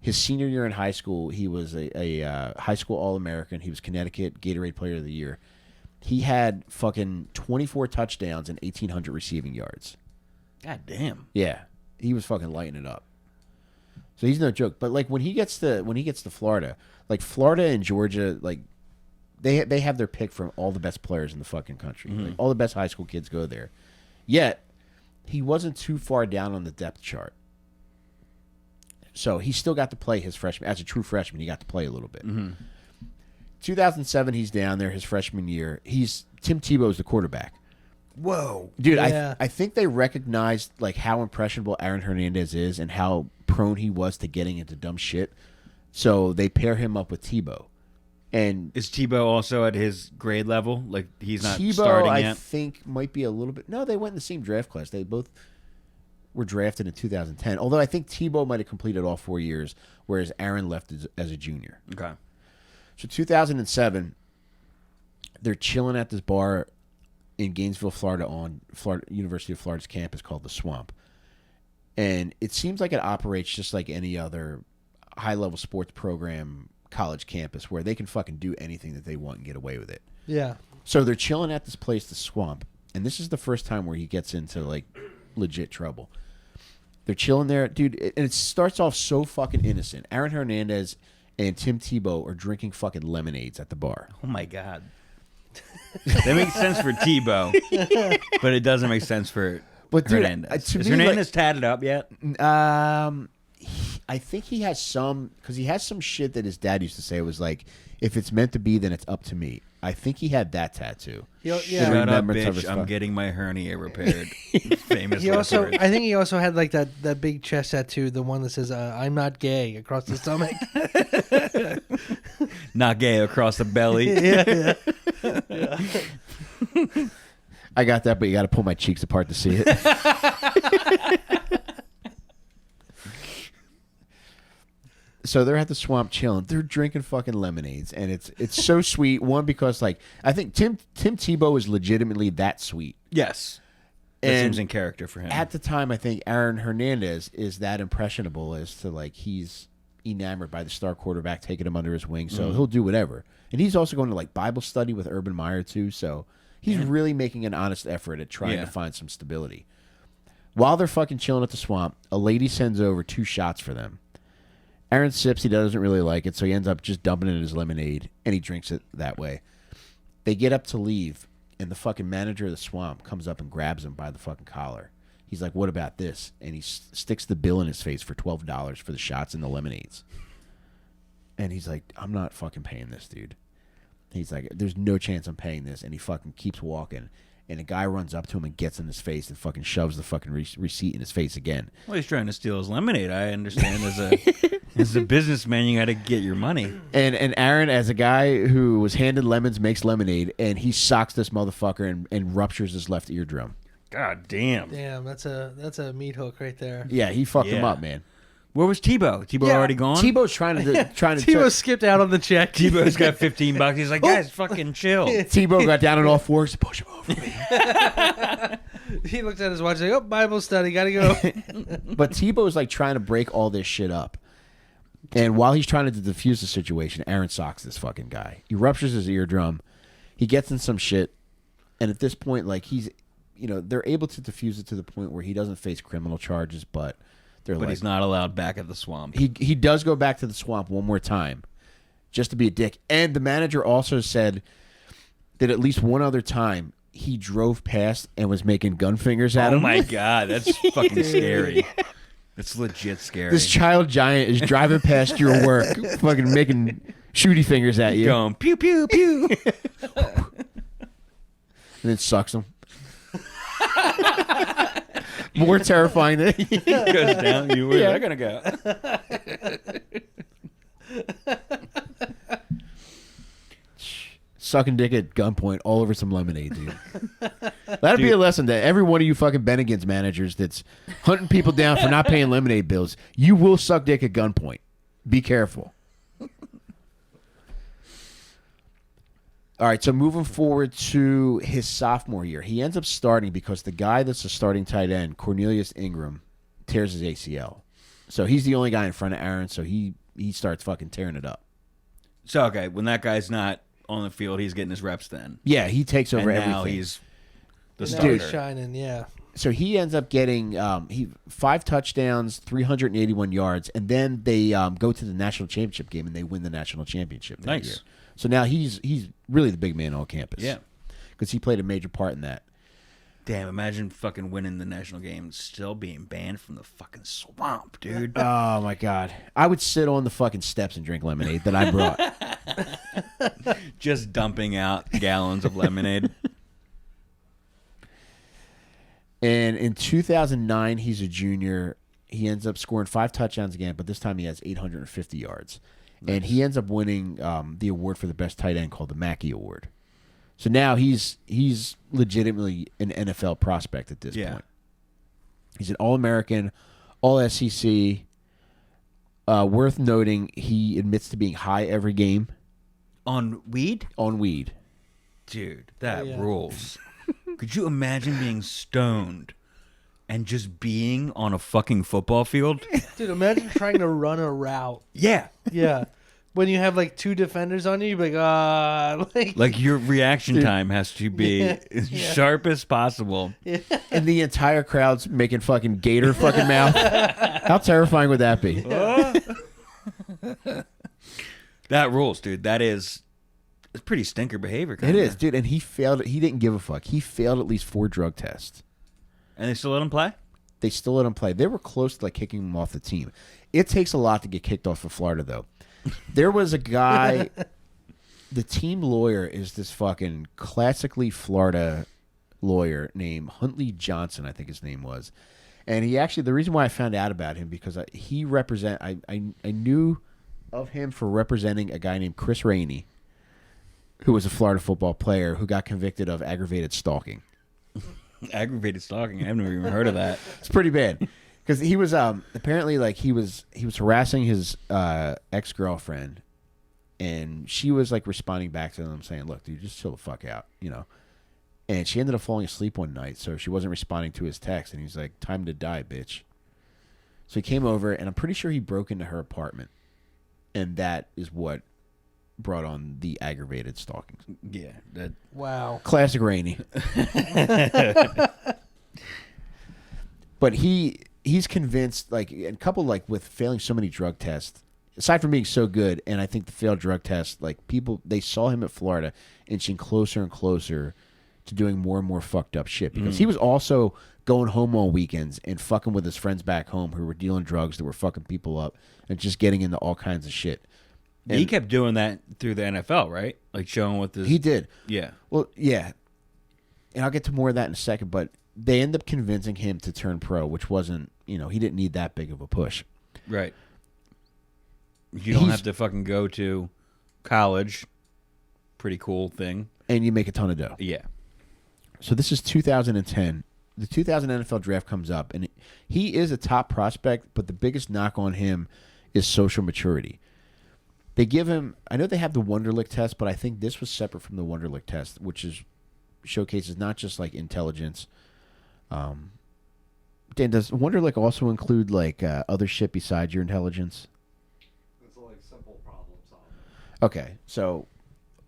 His senior year in high school, he was a high school All-American. He was Connecticut Gatorade Player of the Year. He had fucking 24 touchdowns and 1,800 receiving yards. God damn. Yeah, he was fucking lighting it up. So he's no joke. But like when he gets to Florida, like Florida and Georgia, like they have their pick from all the best players in the fucking country. Mm-hmm. Like, all the best high school kids go there. Yet he wasn't too far down on the depth chart. So he still got to play his freshman. As a true freshman, he got to play a little bit. Mm-hmm. 2007, he's down there his freshman year. Tim Tebow's the quarterback. Whoa. Dude, Yeah. I think they recognized like how impressionable Aaron Hernandez is and how prone he was to getting into dumb shit. So they pair him up with Tebow. And Is Tebow also at his grade level? Like, he's not Tebow, starting I yet? think, might be a little bit. No, they went in the same draft class. They both were drafted in 2010. Although I think Tebow might have completed all 4 years, whereas Aaron left as a junior. Okay. So 2007, they're chilling at this bar in Gainesville, Florida, on University of Florida's campus called the Swamp. And it seems like it operates just like any other high-level sports program college campus where they can fucking do anything that they want and get away with it. Yeah. So they're chilling at this place, the Swamp, and this is the first time where he gets into like legit trouble. They're chilling there, dude, and it starts off so fucking innocent. Aaron Hernandez and Tim Tebow are drinking fucking lemonades at the bar. Oh, my God. That makes sense for Tebow, but it doesn't make sense for But dude, Hernandez. to Is me, Hernandez tatted up yet? I think he has some, because he has some shit that his dad used to say was like, if it's meant to be, then it's up to me. I think he had that tattoo. Yeah. Shut up, Remembrance of bitch. his I'm fuck. getting my hernia repaired. Famous He last also, words. I think he also had like that big chest tattoo, the one that says "I'm not gay" across the stomach. Not gay across the belly. yeah. I got that, but you got to pull my cheeks apart to see it. So they're at the Swamp chilling. They're drinking fucking lemonades, and it's so sweet. One, because like I think Tim Tebow is legitimately that sweet. Yes. That And seems in character for him. At the time, I think Aaron Hernandez is that impressionable as to like he's enamored by the star quarterback taking him under his wing, so he'll do whatever. And he's also going to like Bible study with Urban Meyer too, so he's really making an honest effort at trying to find some stability. While they're fucking chilling at the Swamp, a lady sends over 2 shots for them. Aaron sips, he doesn't really like it, so he ends up just dumping it in his lemonade, and he drinks it that way. They get up to leave, and the fucking manager of the Swamp comes up and grabs him by the fucking collar He's like, what about this? And he sticks the bill in his face for $12 for the shots and the lemonades. And he's like, I'm not fucking paying this, dude. He's like, there's no chance I'm paying this. And he fucking keeps walking. And a guy runs up to him and gets in his face and fucking shoves the fucking receipt in his face again. Well, he's trying to steal his lemonade. I understand as a businessman, you got to get your money. And Aaron, as a guy who was handed lemons, makes lemonade, and he socks this motherfucker and ruptures his left eardrum. God damn. Damn, that's a meat hook right there. Yeah, he fucked him up, man. Where was Tebow? Tebow already gone? Tebow's trying to Tebow skipped out on the check. Tebow's got $15. He's like, guys, fucking chill. Tebow got down on all fours. Push him over me. He looked at his watch like, oh, Bible study, gotta go. But Tebow's like trying to break all this shit up. And while he's trying to defuse the situation, Aaron socks this fucking guy. He ruptures his eardrum. He gets in some shit. And at this point, like, he's, they're able to defuse it to the point where he doesn't face criminal charges, but he's not allowed back at the swamp. He does go back to the swamp one more time just to be a dick. And the manager also said that at least one other time he drove past and was making gun fingers at him. Oh, my God. That's fucking scary. That's legit scary. This child giant is driving past your work, fucking making shooty fingers at you. Going, pew, pew, pew. And then sucks him. More terrifying than he goes down. Where's that going to go? Sucking dick at gunpoint all over some lemonade, dude. That'd be a lesson to every one of you fucking Bennigan's managers that's hunting people down for not paying lemonade bills. You will suck dick at gunpoint. Be careful. All right, so moving forward to his sophomore year, he ends up starting because the guy that's a starting tight end, Cornelius Ingram, tears his ACL. So he's the only guy in front of Aaron, so he starts fucking tearing it up. So, okay, when that guy's not on the field, he's getting his reps then. Yeah, he takes over and now everything. He's the starter. He's shining, yeah. So he ends up getting 5 touchdowns, 381 yards, and then they go to the national championship game and they win the national championship that year. So now he's really the big man on campus. Yeah. Because he played a major part in that. Damn, imagine fucking winning the national game and still being banned from the fucking swamp, dude. Oh, my God. I would sit on the fucking steps and drink lemonade that I brought. Just dumping out gallons of lemonade. And in 2009, he's a junior. He ends up scoring 5 touchdowns again, but this time he has 850 yards. Nice. And he ends up winning the award for the best tight end called the Mackey Award. So now he's legitimately an NFL prospect at this point. He's an All-American, All-SEC. Worth noting, he admits to being high every game. On weed? On weed. Dude, that rules. Could you imagine being stoned and just being on a fucking football field? Dude, imagine trying to run a route. Yeah. Yeah. When you have like 2 defenders on you, you'd be like, like your reaction time has to be as sharp as possible. Yeah. And the entire crowd's making fucking gator fucking mouth. How terrifying would that be? That rules, dude. That is it's pretty stinker behavior. It is, dude. And he failed. He didn't give a fuck. He failed at least 4 drug tests. And they still let him play? They still let him play. They were close to like kicking him off the team. It takes a lot to get kicked off of Florida, though. There was a guy, the team lawyer is this fucking classically Florida lawyer named Huntley Johnson, I think his name was. And he actually, the reason why I found out about him, because I knew of him for representing a guy named Chris Rainey, who was a Florida football player who got convicted of aggravated stalking. Aggravated stalking? I've never even heard of that. It's pretty bad. Because he was apparently like he was harassing his ex-girlfriend, and she was like responding back to him saying, "Look, dude, just chill the fuck out," And she ended up falling asleep one night, so she wasn't responding to his text, and he was like, "Time to die, bitch." So he came over, and I'm pretty sure he broke into her apartment, and that is what brought on the aggravated stalking. Yeah. Wow. Classic Rainey. But he's convinced, like, and coupled like with failing so many drug tests, aside from being so good, and I think the failed drug tests, like people, they saw him at Florida inching closer and closer to doing more and more fucked up shit because he was also going home on weekends and fucking with his friends back home who were dealing drugs, that were fucking people up, and just getting into all kinds of shit. And he kept doing that through the NFL, right? Like showing what this. he did. Yeah. Well, yeah. And I'll get to more of that in a second, but they end up convincing him to turn pro, which wasn't, he didn't need that big of a push. Right. You don't have to fucking go to college. Pretty cool thing. And you make a ton of dough. Yeah. So this is 2010. The 2000 NFL draft comes up, and he is a top prospect, but the biggest knock on him is social maturity. They give him, I know they have the Wonderlic test, but I think this was separate from the Wonderlic test, which showcases not just like intelligence. Dan, does Wonderlic also include like other shit besides your intelligence? It's like simple problem solving. Okay, so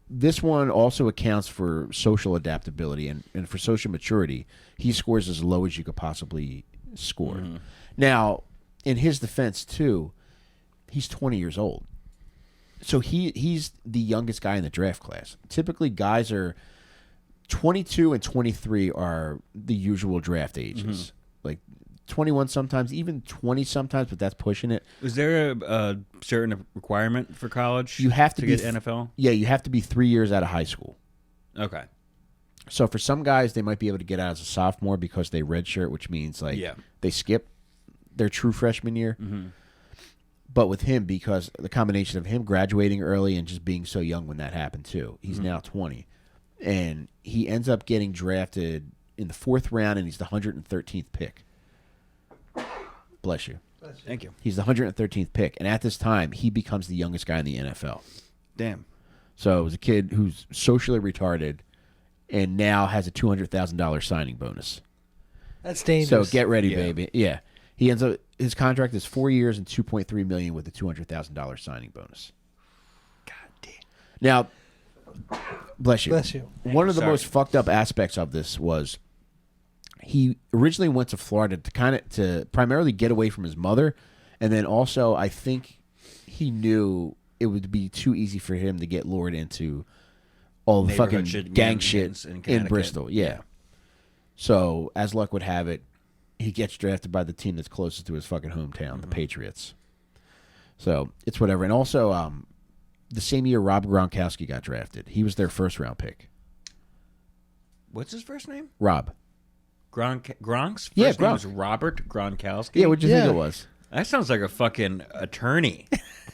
this one also accounts for social adaptability and for social maturity. He scores as low as you could possibly score. Mm-hmm. Now, in his defense too, he's 20 years old. So he's the youngest guy in the draft class. Typically, guys are 22 and 23 are the usual draft ages. Mm-hmm. Like 21 sometimes, even 20 sometimes, but that's pushing it. Is there a certain requirement for college? You have to get NFL? Yeah, you have to be 3 years out of high school. Okay. So for some guys, they might be able to get out as a sophomore because they redshirt, which means like they skip their true freshman year. Mm-hmm. But with him, because the combination of him graduating early and just being so young when that happened too, he's now 20. And he ends up getting drafted in the 4th round, and he's the 113th pick. Bless you. Thank you. He's the 113th pick. And at this time, he becomes the youngest guy in the NFL. Damn. So it was a kid who's socially retarded and now has a $200,000 signing bonus. That's dangerous. So get ready, baby. Yeah. He ends up, his contract is 4 years and $2.3 million with a $200,000 signing bonus. God damn. Now, bless you. Bless you. One of the most fucked up aspects of this was he originally went to Florida to primarily get away from his mother, and then also I think he knew it would be too easy for him to get lured into all the fucking gang shit in Bristol. Yeah. So as luck would have it, he gets drafted by the team that's closest to his fucking hometown, the Patriots. So it's whatever. And also, the same year Rob Gronkowski got drafted. He was their 1st round pick. What's his first name? Rob. Gronk's first Gronk. name was Robert Gronkowski? Yeah, what'd you think it was? That sounds like a fucking attorney.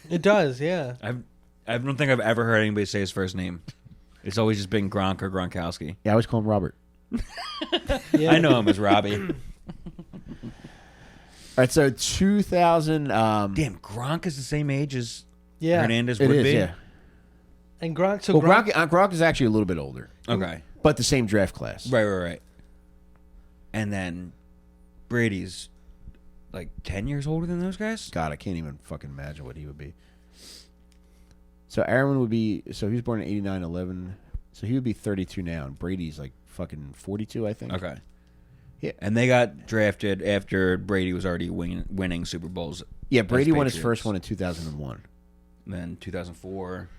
It does, yeah. I don't think I've ever heard anybody say his first name. It's always just been Gronk or Gronkowski. Yeah, I always call him Robert. Yeah. I know him as Robbie. All right, so 2000. Damn, Gronk is the same age as Yeah. Hernandez It would is, be? yeah. And Gronk, so Well, Gronk, Gronk is actually a little bit older, Okay. but the same draft class. Right. And then Brady's like 10 years older than those guys? God, I can't even fucking imagine what he would be. So Aaron would be, so he was born in 89, 11. So he would be 32 now, and Brady's like fucking 42, I think. Okay. Yeah. And they got drafted after Brady was already winning Super Bowls. Yeah, Brady won his Patriots. first one in 2001. Then 2004.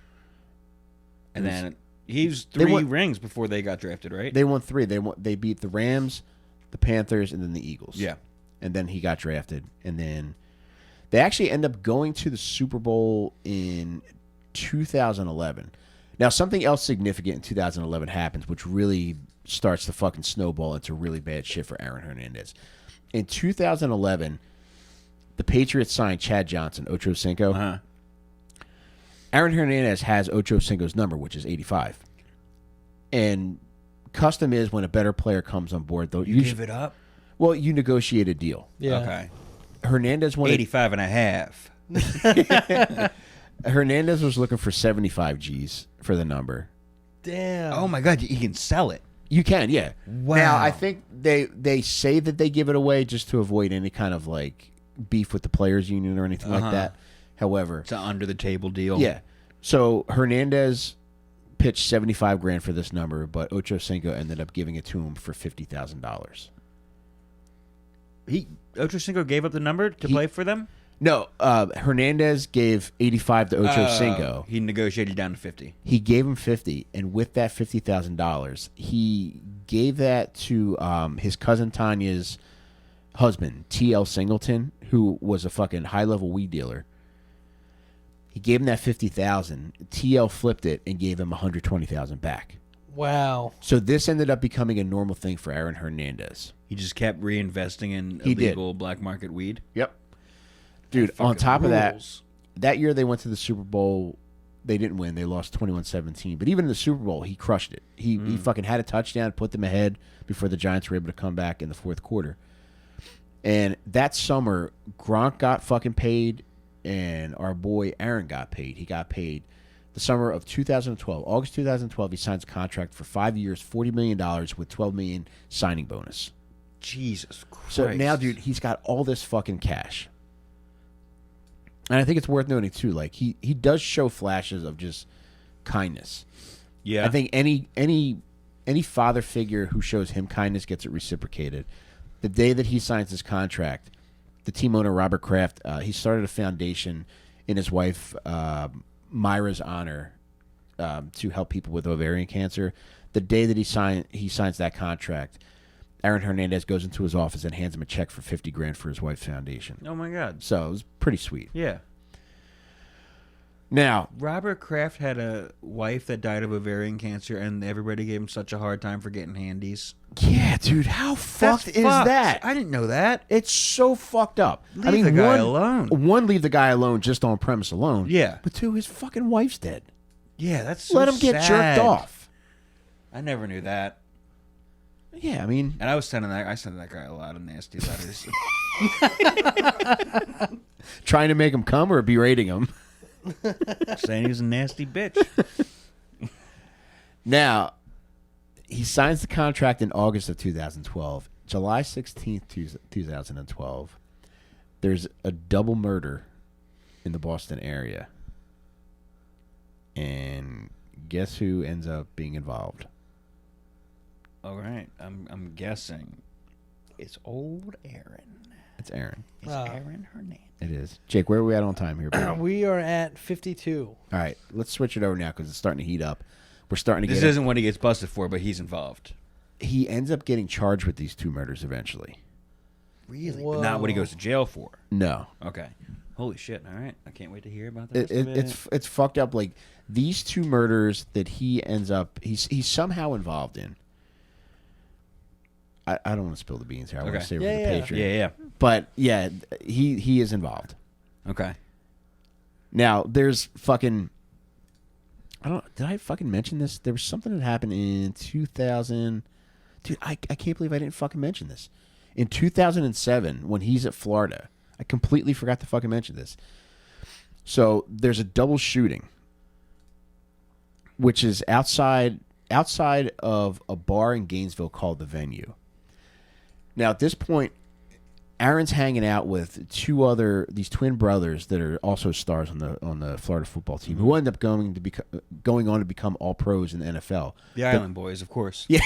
And then he was 3 rings before they got drafted, right? They won 3. They beat the Rams, the Panthers, and then the Eagles. Yeah. And then he got drafted. And then they actually end up going to the Super Bowl in 2011. Now, something else significant in 2011 happens, which really starts to fucking snowball into really bad shit for Aaron Hernandez. In 2011, the Patriots signed Chad Johnson, Ocho Cinco. Uh-huh. Aaron Hernandez has Ocho Cinco's number, which is 85. And custom is when a better player comes on board, though. You give it up? Well, you negotiate a deal. yeah. Okay. Hernandez wanted 85 and a half. Hernandez was looking for 75 G's for the number. Damn. Oh, my God. You can sell it. You can, yeah. Wow. Now, I think they say that they give it away just to avoid any kind of like beef with the players union or anything like that. However, It's an under-the-table deal. yeah. So Hernandez pitched $75,000 for this number, but Ocho Cinco ended up giving it to him for $50,000. Ocho Cinco gave up the number to play for them? No, Hernandez gave 85 to Ocho Cinco. He negotiated down to 50. He gave him 50, and with that $50,000, he gave that to his cousin Tanya's husband, T.L. Singleton, who was a fucking high-level weed dealer. He gave him that $50,000. T.L. flipped it and gave him $120,000 back. Wow. So this ended up becoming a normal thing for Aaron Hernandez. He just kept reinvesting in He did. illegal black market weed. Yep. Dude, That on fucking top of that, rules. that year they went to the Super Bowl. They didn't win. They lost 21-17. But even in the Super Bowl, he crushed it. He fucking had a touchdown, put them ahead before the Giants were able to come back in the fourth quarter. And that summer, Gronk got fucking paid, and our boy Aaron got paid. He got paid the summer of 2012. August 2012, he signs a contract for 5 years, $40 million with $12 million signing bonus. Jesus Christ. So now, dude, he's got all this fucking cash. And I think it's worth noting, too, like, he does show flashes of just kindness. Yeah. I think any father figure who shows him kindness gets it reciprocated. The day that he signs his contract, the team owner, Robert Kraft, he started a foundation in his wife Myra's honor to help people with ovarian cancer. The day that he signs that contract, Aaron Hernandez goes into his office and hands him a check for $50,000 for his wife's foundation. Oh my God. So it was pretty sweet. Yeah. Now, Robert Kraft had a wife that died of ovarian cancer, and everybody gave him such a hard time for getting handies. yeah, dude, how fucked is that? I didn't know that. It's so fucked up. Leave the guy alone. One, leave the guy alone just on premise alone. Yeah. But two, his fucking wife's dead. Yeah, that's so Let him get sad. jerked off. I never knew that. Yeah, I mean, And I sent that guy a lot of nasty letters. trying to make him come or berating him. saying he was a nasty bitch. Now, he signs the contract in August of 2012. July 16th, 2012, there's a double murder in the Boston area. And guess who ends up being involved? All right, I'm guessing it's old Aaron. It's Aaron. It's Aaron Hernandez. It is. Jake, where are we at on time here, buddy? We are at 52. All right, let's switch it over now because it's starting to heat up. We're starting to This get. isn't what he gets busted for, but he's involved. He ends up getting charged with these two murders eventually. Really? Whoa. But not what he goes to jail for. No, Okay. Holy shit! All right, I can't wait to hear about the rest of it. it's fucked up. Like these two murders that he ends up he's somehow involved in. I don't want to spill the beans here. I want Okay. to save it Yeah, for yeah. the Patreon. Yeah. But yeah, he is involved. Okay. Now there's fucking. Did I fucking mention this? There was something that happened in 2000. Dude, I can't believe I didn't fucking mention this. In 2007, when he's at Florida, I completely forgot to fucking mention this. So there's a double shooting, which is outside of a bar in Gainesville called The Venue. Now at this point, Aaron's hanging out with these twin brothers that are also stars on the Florida football team, who end up going on to become all pros in the NFL. The Island Boys, of course. Yeah.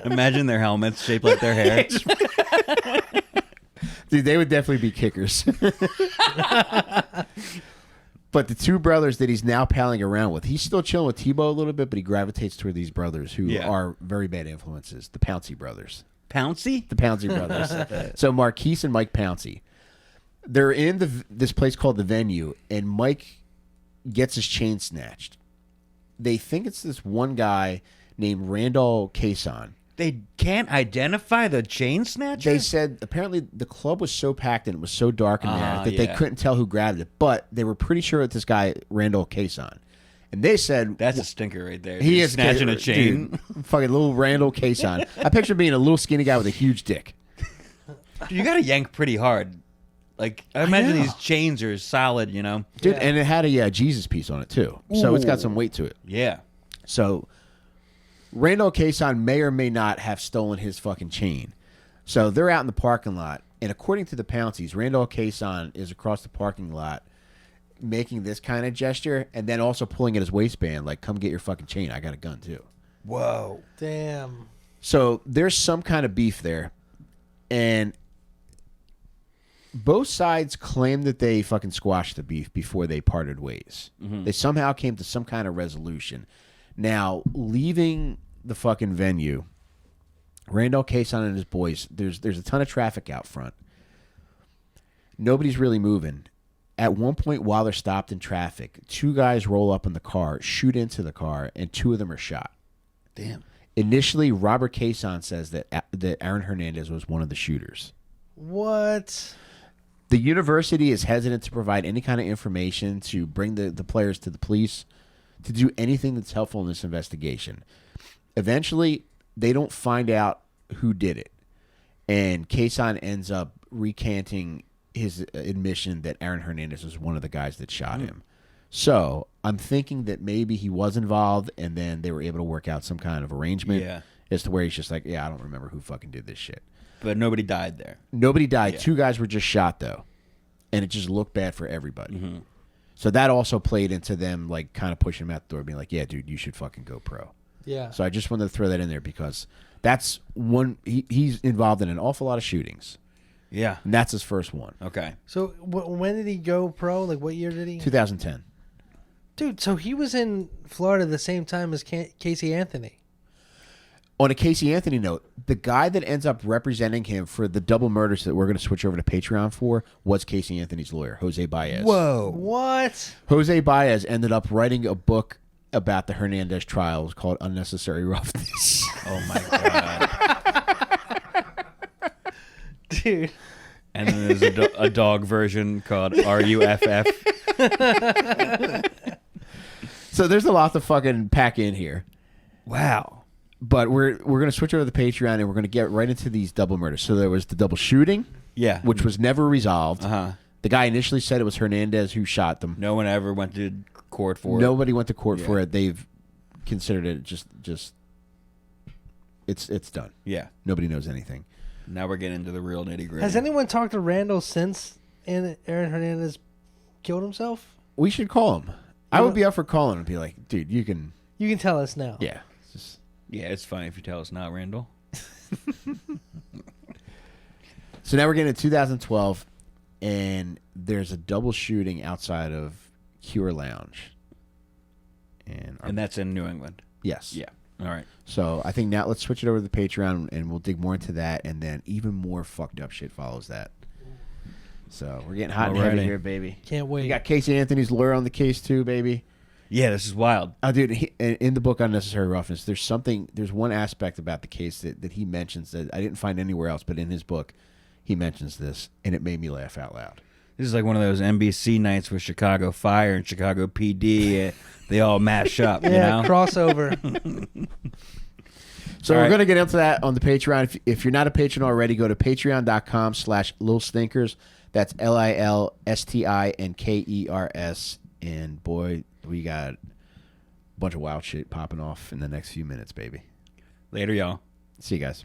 Imagine their helmets shaped like their hair. Dude, they would definitely be kickers. But the two brothers that he's now palling around with, he's still chilling with Tebow a little bit, but he gravitates toward these brothers who are very bad influences, the Pouncey brothers. Pouncey? The Pouncey brothers. So Marquise and Mike Pouncey. They're in this place called The Venue, and Mike gets his chain snatched. They think it's this one guy named Randall Cason. They can't identify the chain snatcher? They said apparently the club was so packed and it was so dark in there that they yeah. couldn't tell who grabbed it, but they were pretty sure it's this guy, Randall Cason. And they said That's a stinker right there. he Dude, is snatching a chain. Dude, fucking little Randall Cason. I picture being a little skinny guy with a huge dick. Dude, you got to yank pretty hard. Like, I imagine know. these chains are solid, you know? Dude, Yeah. and it had a Jesus piece on it too. So it's got Ooh. some weight to it. Yeah. So Randall Cason may or may not have stolen his fucking chain. So they're out in the parking lot, and according to the Pounceys, Randall Cason is across the parking lot making this kind of gesture and then also pulling at his waistband like, come get your fucking chain. I got a gun too. Whoa. Damn. So there's some kind of beef there. And both sides claim that they fucking squashed the beef before they parted ways. They somehow came to some kind of resolution. Now, leaving the fucking venue, Randall Cason and his boys, there's a ton of traffic out front. Nobody's really moving. At one point, while they're stopped in traffic, 2 guys roll up in the car, shoot into the car, and 2 of them are shot. Damn. Initially, Robert Cason says that Aaron Hernandez was one of the shooters. What? The university is hesitant to provide any kind of information to bring the players to the police, to do anything that's helpful in this investigation. Eventually, they don't find out who did it, and Cason ends up recanting his admission that Aaron Hernandez was one of the guys that shot him. So I'm thinking that maybe he was involved, and then they were able to work out some kind of arrangement as to where he's just like, yeah, I don't remember who fucking did this shit. But nobody died there. Nobody died. Yeah. 2 guys were just shot, though, and it just looked bad for everybody. So that also played into them, like, kind of pushing him out the door, being like, yeah, dude, you should fucking go pro. Yeah. So I just wanted to throw that in there because that's one. He's involved in an awful lot of shootings. Yeah. And that's his first one. Okay. So when did he go pro? Like, what year did he? 2010. Dude, so he was in Florida the same time as Casey Anthony. On a Casey Anthony note, the guy that ends up representing him for the double murders that we're going to switch over to Patreon for was Casey Anthony's lawyer, Jose Baez. Whoa. What? Jose Baez ended up writing a book about the Hernandez trials called Unnecessary Roughness. Oh, my God. Dude. And then there's a dog version called RUFF. So there's a lot to fucking pack in here. Wow. But we're going to switch over to the Patreon, and we're going to get right into these double murders. So there was the double shooting, Yeah. which was never resolved. Uh-huh. The guy initially said it was Hernandez who shot them. No one ever went to court for it. Nobody went to court for it. They've considered it just it's done. Yeah. Nobody knows anything. Now we're getting into the real nitty gritty. Has anyone talked to Randall since Aaron Hernandez killed himself? We should call him. I would be up for calling and be like, dude, you can. You can tell us now. Yeah. Just, Yeah, it's fine if you tell us not, Randall. so now we're getting to 2012, and there's a double shooting outside of Cure Lounge. And that's in New England. Yes. Yeah. All right. So I think now let's switch it over to the Patreon, and we'll dig more into that, and then even more fucked up shit follows that. So we're getting hot and heavy Alrighty. here, baby. Can't wait. You got Casey Anthony's lawyer on the case too, baby. Yeah, this is wild. Oh, dude, in the book Unnecessary Roughness, there's one aspect about the case that he mentions that I didn't find anywhere else, but in his book, he mentions this, and it made me laugh out loud. This is like one of those NBC nights with Chicago Fire and Chicago PD. They all mash up, Yeah, you know? crossover. So All we're right. going to get into that on the Patreon. If you're not a patron already, go to patreon.com/lilstinkers. That's LILSTINKERS. And boy, we got a bunch of wild shit popping off in the next few minutes, baby. Later, y'all. See you guys.